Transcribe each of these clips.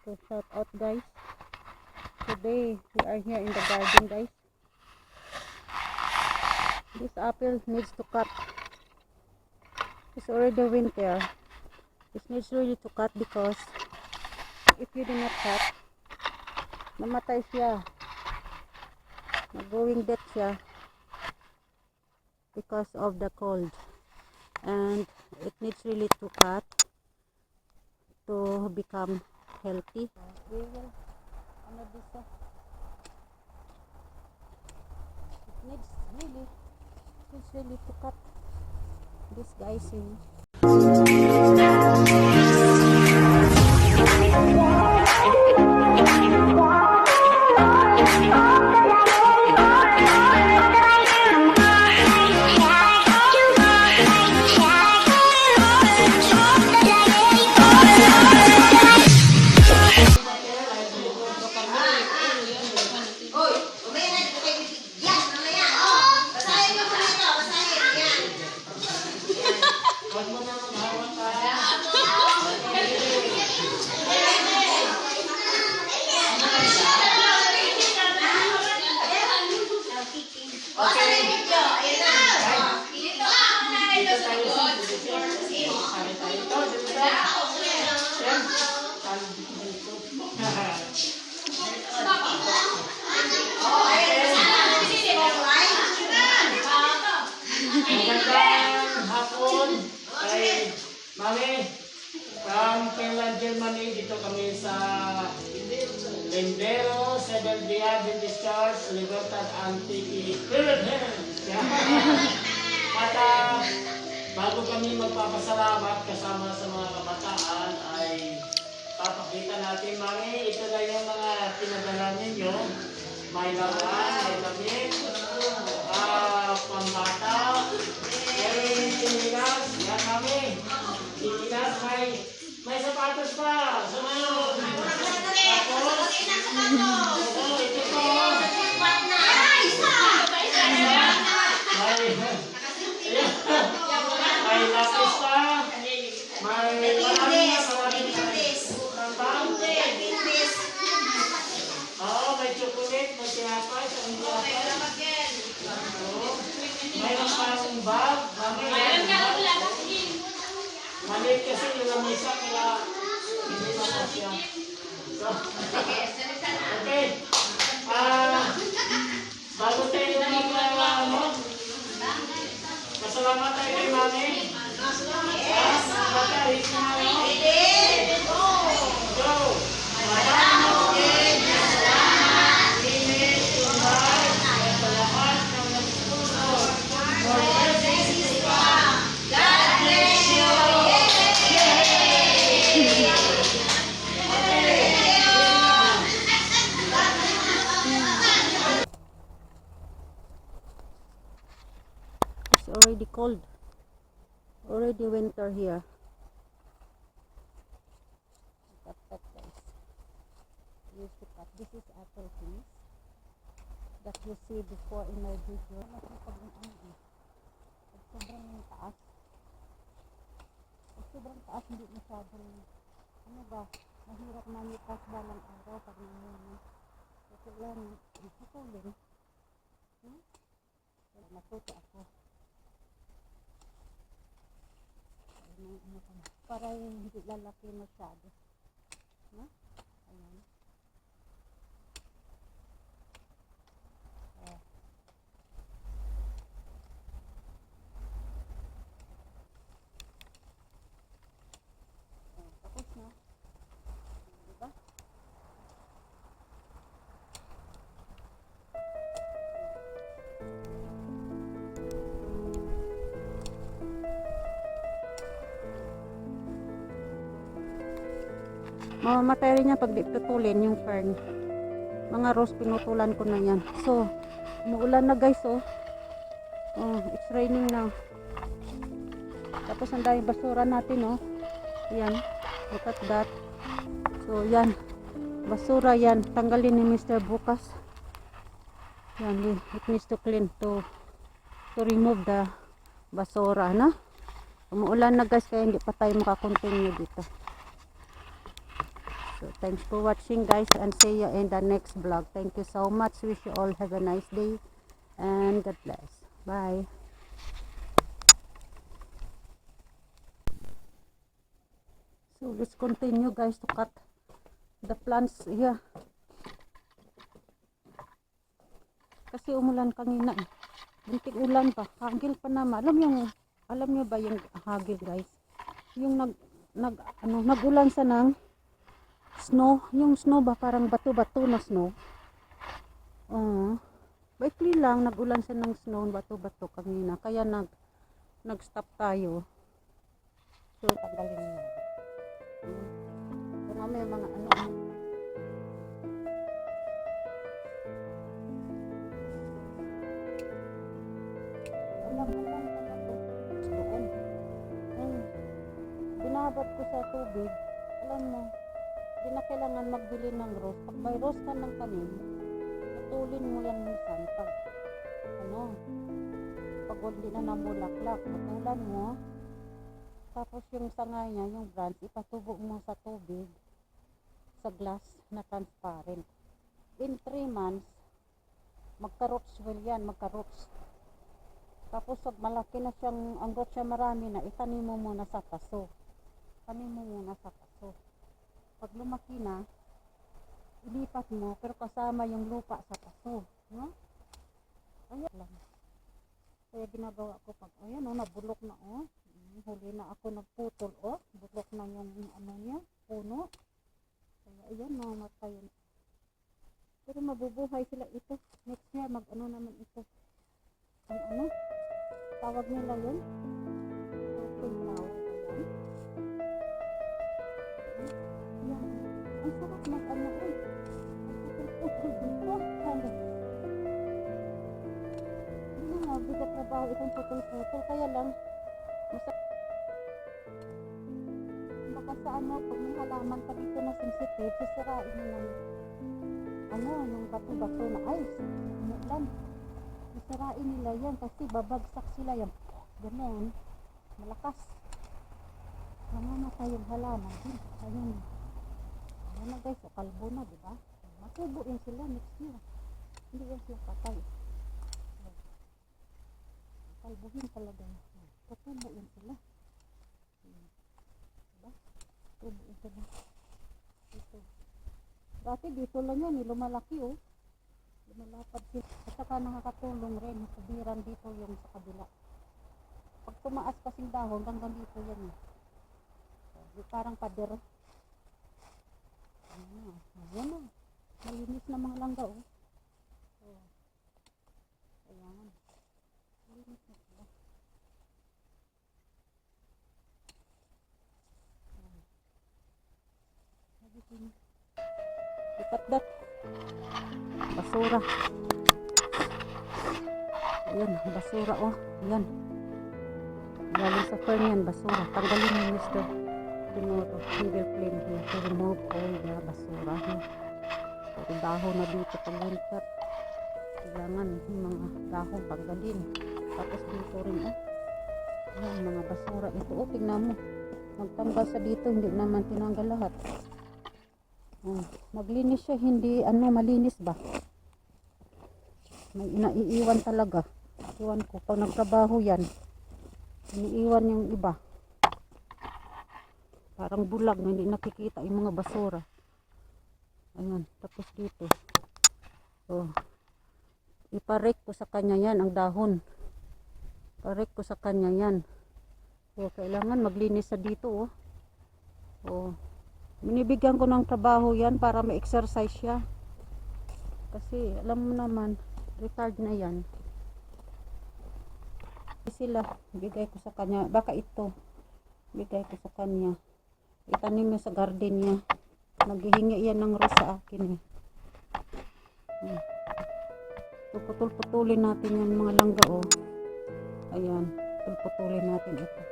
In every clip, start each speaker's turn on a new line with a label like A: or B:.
A: So shout out guys. Today we are here in the garden guys. This apple needs to cut. It's already winter. It needs really to cut because if you do not cut, mamatay siya. Mag-going dead siya because of the cold. And it needs really to cut to become healthy. We will this it needs really to cut this guys in.
B: Mami, from Finland, Germany, dito kami sa Lindero, Seventh Day Adventist Church, Libertad Antique. At bago kami magpapasalamat kasama sa mga kabataan ay papakita natin, Mami, ito na yung mga pinadala ninyo. May laman, may damit, pambata, may tinilas, yan Mami. Tinilas, may sapatos pa. So ngayon, tapos, ito po. May lapis pa. May maraming maraming may chocolate, may tinapay, mayroon pang bag. Maliit kasi yung lamisa, kaya hindi mapasya. So, okay. Bago tayo pasalamat tayo kay Mami. Bataris na Go!
A: Already cold, already winter here. This is apple trees that you see before in my video. Sobrang taas, hindi masyadong mahirap manipas balang araw pag nangyayari. Kasi lang, matulin. Natuto ako. Para hindi lalaki masyado. Ayan. Tapos na. Diba? Mamamatay rin niya pag di tutulin yung fern. Mga rose pinutulan ko na yan. So, umuulan na guys oh. It's raining now. Tapos ang daming basura natin oh. Yan. Look at that. So, yan. Basura yan. Tanggalin ni Mr. bukas. Yan. It needs to clean to remove the basura na. Umuulan na guys kaya hindi pa tayo makakontinue dito. So thanks for watching guys, and see you in the next vlog. Thank you so much. Wish you all have a nice day and God bless. Bye. So let's continue guys to cut the plants here. Kasi umulan kanina eh. Buntik ulan pa. Hagil pa naman. Alam niyo ba yung hagil guys? Yung nagulan sa ng snow. Yung snow ba parang bato-bato na snow. Baikli lang nagulan sa ng snow, bato-bato kanina. Kaya nag-stop tayo. So tanggalin niyo. So may mga doon. Binabad ko sa tubig. Alam mo, di na kailangan magbili ng rose. Pag may rose ka ng tanim, putulin mo yan minsan. Pag hindi na namulaklak, putulan mo. Tapos yung sanga niya, yung branch, ipatubo mo sa tubig, sa glass na transparent. In 3 months, magka-roots well yan, magka-roots. Tapos pag malaki na siyang, ang roots siya marami na, itanim mo muna sa paso. Tanim mo muna sa paso. Pag lumaki na, ilipat mo, pero kasama yung lupa sa paso. No? Ayan lang. Kaya ginagawa ko pag, ayan o, nabulok na o. Huli na ako nagputol o. Bulok na yung niya, puno. Kaya ayan, mamatay yun. Pero mabubuhay sila ito. Next year, naman ito. Ang tawag nila yun. Open flower. Ayan. Ang sarap mag-ano eh. Putol-putol dito. Hindi na bigat trabaho itong putol-putol. Kaya lang, baka sa pag may halaman pa dito na sensitive, sisirain na ng yung bato-bato na ice. Umulan. Sisirain nila yan kasi babagsak sila yan. Ganon. Malakas. Namamatay yung halaman din. Ayun. Ayun na guys. Kalbo na, diba? Matubo yan sila next year. Hindi yan sila patay. Kalbuhin talaga. Patubo yan sila. Diba? Tubo yan sila. Ito. Dati dito lang yan. Lumalaki oh. Lumalapad sila. At saka nakakatulong rin. Kubiran dito yung sa kabila. Pag tumaas kasing dahon, hanggang dito yan eh. So, parang pader. Ayan na. Malinis na mga langga oh. Ayan. Malinis na sila. Lipat dat. Basura. Ayan, basura oh. Ayan. Galing sa fern yan, basura. Tanggalin mo Mr. Tinuro. Single flame here to remove all the basura here. Puro dahon na dito pag winter. Kailangan yung mga dahon tanggalin. Tapos dito rin oh. Ayan, mga basura. Ito oh, tingnan mo. Magtanggal sa dito, hindi naman tinanggal lahat. Maglinis siya, hindi malinis ba? May inaiiwan talaga. Iwan ko, pag nagtrabaho yan, iniiwan yung iba. Parang bulag na hindi nakikita yung mga basura. Ayan, tapos dito. Oh, iparek ko sa kanya yan, ang dahon. Parek ko sa kanya yan. So, kailangan maglinis sa dito oh. Oh. Binibigyan ko ng trabaho yan para ma-exercise siya. Kasi alam mo naman, retired na yan. Sila, bigay ko sa kanya. Baka ito, bigay ko sa kanya. Itanim niya sa garden niya. Naghihingi yan ng rose sa akin eh. Puputol-putulin natin yung mga langga oh. Ayan, puputulin natin ito.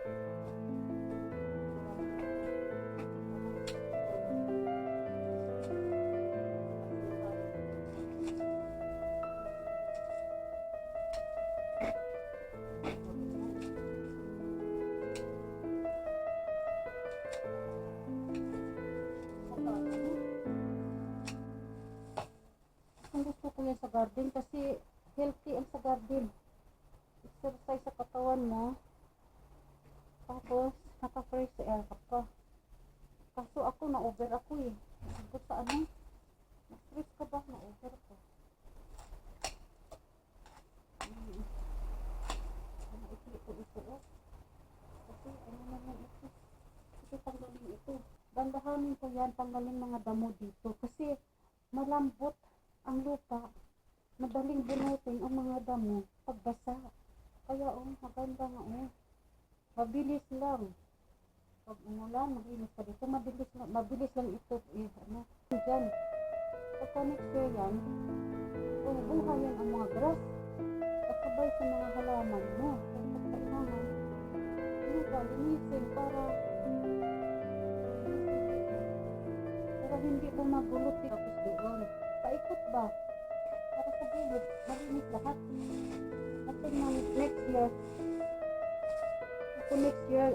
A: yan sa garden kasi healthy ang sa garden. Exercise sa katawan mo. Tapos, naka-fresh air ka. Kaso ako, na-over ako eh. Sagot sa ano? Na-stress ka ba? Na-over ko. Naikli ko ito oh. Kasi ano naman ito. Kasi tanggalin ito. Dandahanin ko yan, tanggalin mga damo dito. Kasi malambot ang lupa. Madaling bunutin ang mga damo pagbasa. Kaya maganda nga mabilis lang. Pag umulan, mabilis pa dito. Mabilis lang ito. Diyan. Pagka next year yan, buhay yan ang mga grass. Kasabay sa mga halaman mo. Kailangan, linisin para hindi bumagulot tapos doon. Paikot ba? Para sa gilid, malinis lahat. At next year,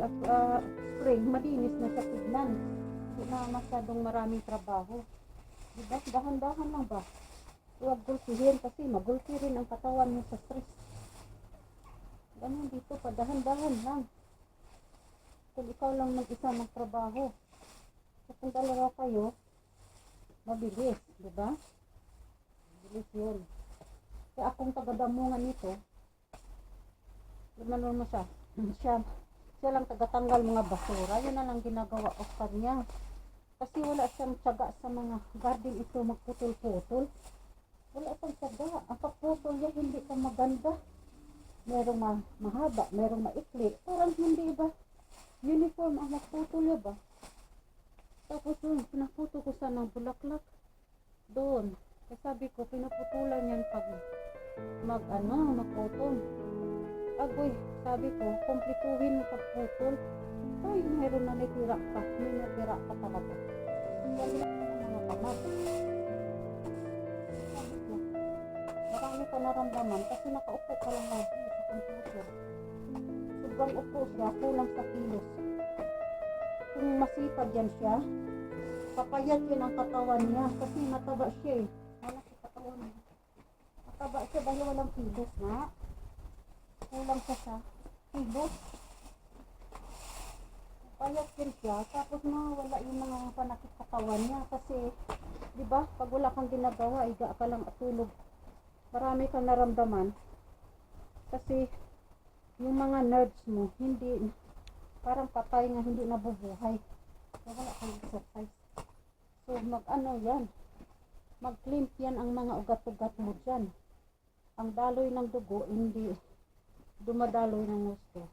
A: spring, malinis na sa tignan. Hindi na masyadong maraming trabaho. Diba? Dahan-dahan lang ba? Huwag gulpihin kasi magulpi rin ang katawan mo sa stress. Ganun dito pa, dahan-dahan lang. Kung ikaw lang mag-isa magtrabaho. Kung dalawa kayo, mabilis, diba? Mabilis yun. Kaya akong taga-damungan nito, lumanon mo siya. Siya lang tagatanggal mga basura. Yun na lang ginagawa ko kanya. Kasi wala siyang tiyaga sa mga garden ito magputol-putol. Wala siyang tiyaga. Ang pagputol niya hindi pa maganda. Merong mahaba, merong maikli. Parang hindi ba? Uniform ang magputol niya ba? Tapos yun, pinaputo ko sa ng bulaklak. Doon. Kasi sabi ko, pinaputulan yan pag magputol. Agoy, sabi ko, kumplituhin mo pagputol. Ay, meron na natira pa. May natira pa talaga. Hindi lang mga kamad. Sabi ko, marami ka naramdaman kasi nakaupo ka lang lagi sa computer. Sobrang upo siya, kulang sa kilos. Kung masipag yan siya, papayat yun ang katawan niya kasi mataba siya eh. Malaki katawan niya. Mataba siya dahil walang kilos na. Kulang siya sa kilos. Papayat din siya, tapos wala yung mga panakit katawan niya kasi, di ba, pag wala kang ginagawa, iga ka lang at tulog. Marami kang naramdaman kasi yung mga nerves mo, hindi, parang patay nga, hindi nabubuhay. So, wala kang exercise. So, yan, mag-clean yan ang mga ugat-ugat mo dyan. Ang daloy ng dugo, hindi dumadaloy ng gusto.